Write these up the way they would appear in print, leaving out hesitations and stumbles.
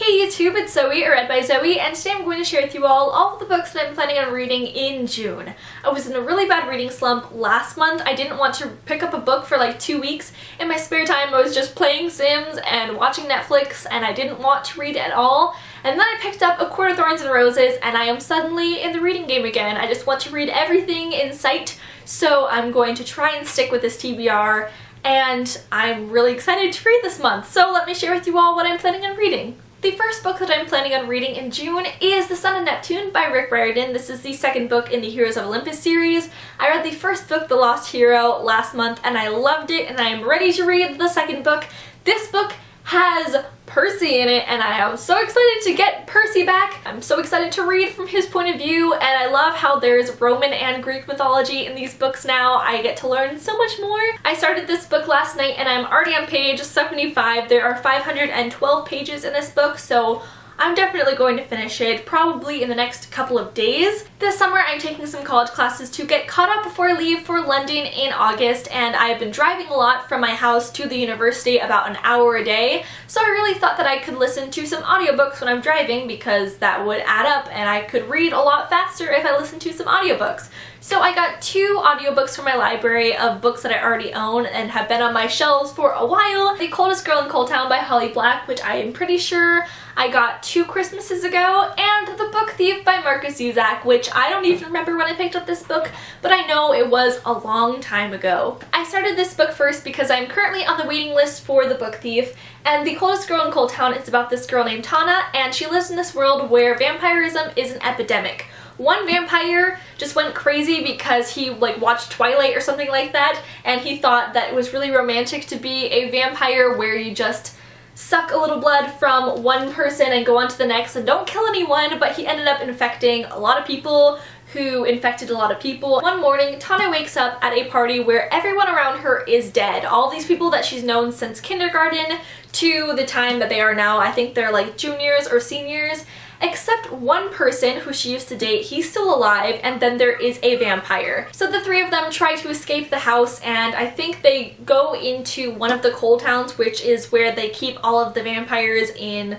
Hey YouTube, it's Zoe, or Read by Zoe, and today I'm going to share with you all of the books that I'm planning on reading in June. I was in a really bad reading slump last month. I didn't want to pick up a book for like 2 weeks. In my spare time I was just playing Sims and watching Netflix, and I didn't want to read at all. And then I picked up A Court of Thorns and Roses, and I am suddenly in the reading game again. I just want to read everything in sight, so I'm going to try and stick with this TBR, and I'm really excited to read this month. So let me share with you all what I'm planning on reading. The first book that I'm planning on reading in June is The Son of Neptune by Rick Riordan. This is the second book in the Heroes of Olympus series. I read the first book, The Lost Hero, last month, and I loved it, and I am ready to read the second book. This book has Percy in it, and I am so excited to get Percy back. I'm so excited to read from his point of view, and I love how there's Roman and Greek mythology in these books now. I get to learn so much more. I started this book last night, and I'm already on page 75. There are 512 pages in this book, so I'm definitely going to finish it, probably in the next couple of days. This summer I'm taking some college classes to get caught up before I leave for London in August, and I've been driving a lot from my house to the university, about an hour a day, so I really thought that I could listen to some audiobooks when I'm driving because that would add up and I could read a lot faster if I listened to some audiobooks. So I got 2 audiobooks from my library of books that I already own and have been on my shelves for a while. The Coldest Girl in Coal Town by Holly Black, which I am pretty sure I got 2 Christmases ago, and The Book Thief by Markus Zusak, which I don't even remember when I picked up this book, but I know it was a long time ago. I started this book first because I'm currently on the waiting list for The Book Thief, and The Coldest Girl in Coal Town is about this girl named Tana, and she lives in this world where vampirism is an epidemic. One vampire just went crazy because he watched Twilight or something like that, and he thought that it was really romantic to be a vampire where you just suck a little blood from one person and go on to the next and don't kill anyone, but he ended up infecting a lot of people who infected a lot of people. One morning, Tana wakes up at a party where everyone around her is dead. All these people that she's known since kindergarten to the time that they are now, I think they're like juniors or seniors, except one person who she used to date. He's still alive, and then there is a vampire. So the 3 of them try to escape the house, and I think they go into one of the coal towns, which is where they keep all of the vampires in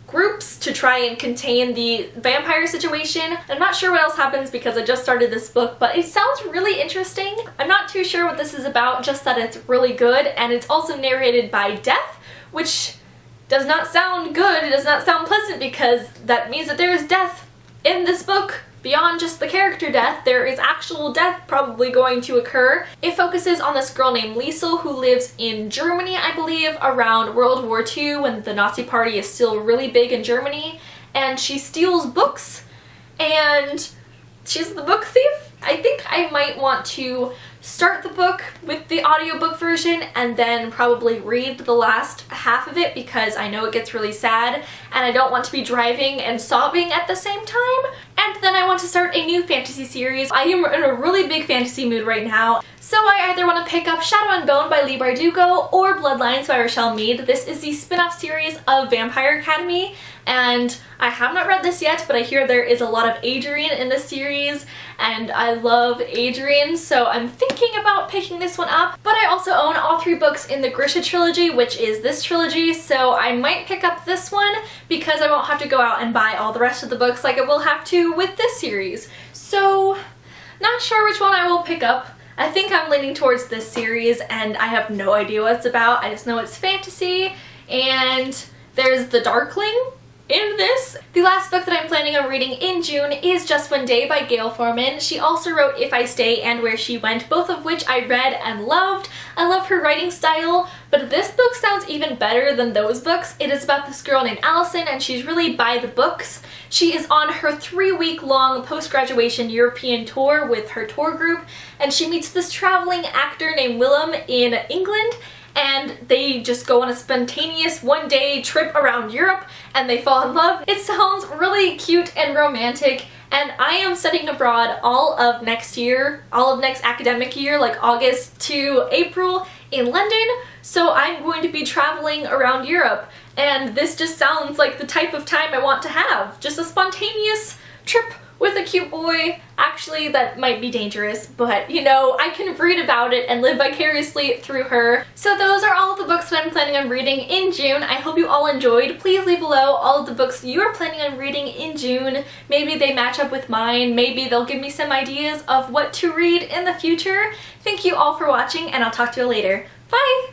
groups to try and contain the vampire situation. I'm not sure what else happens because I just started this book, but it sounds really interesting. I'm not too sure what this is about, just that it's really good, and it's also narrated by Death, which does not sound good. It does not sound pleasant because that means that there is death in this book. Beyond just the character death, there is actual death probably going to occur. It focuses on this girl named Liesel who lives in Germany, I believe, around World War II when the Nazi Party is still really big in Germany, and she steals books, and she's the book thief. I think I might want to start the book with the audiobook version and then probably read the last half of it because I know it gets really sad and I don't want to be driving and sobbing at the same time. And then I want to start a new fantasy series. I am in a really big fantasy mood right now, so I either want to pick up Shadow and Bone by Leigh Bardugo or Bloodlines by Rochelle Mead. This is the spin-off series of Vampire Academy, and I have not read this yet, but I hear there is a lot of Adrian in this series, and I love Adrian, so I'm thinking about picking this one up. But I also own all 3 books in the Grisha trilogy, which is this trilogy, so I might pick up this one because I won't have to go out and buy all the rest of the books like I will have to with this series. So, not sure which one I will pick up. I think I'm leaning towards this series, and I have no idea what it's about. I just know it's fantasy, and there's the Darkling in this. The last book that I'm planning on reading in June is Just One Day by Gayle Forman. She also wrote If I Stay and Where She Went, both of which I read and loved. I love her writing style, but this book sounds even better than those books. It is about this girl named Allison, and she's really by the books. She is on her 3-week-long post-graduation European tour with her tour group, and she meets this traveling actor named Willem in England, and they just go on a spontaneous one-day trip around Europe and they fall in love. It sounds really cute and romantic, and I am studying abroad all of next year, all of next academic year, like August to April in London, so I'm going to be traveling around Europe, and this just sounds like the type of time I want to have. Just a spontaneous trip with a cute boy. Actually, that might be dangerous, but you know, I can read about it and live vicariously through her. So those are all of the books that I'm planning on reading in June. I hope you all enjoyed. Please leave below all of the books you're planning on reading in June. Maybe they match up with mine. Maybe they'll give me some ideas of what to read in the future. Thank you all for watching, and I'll talk to you later. Bye!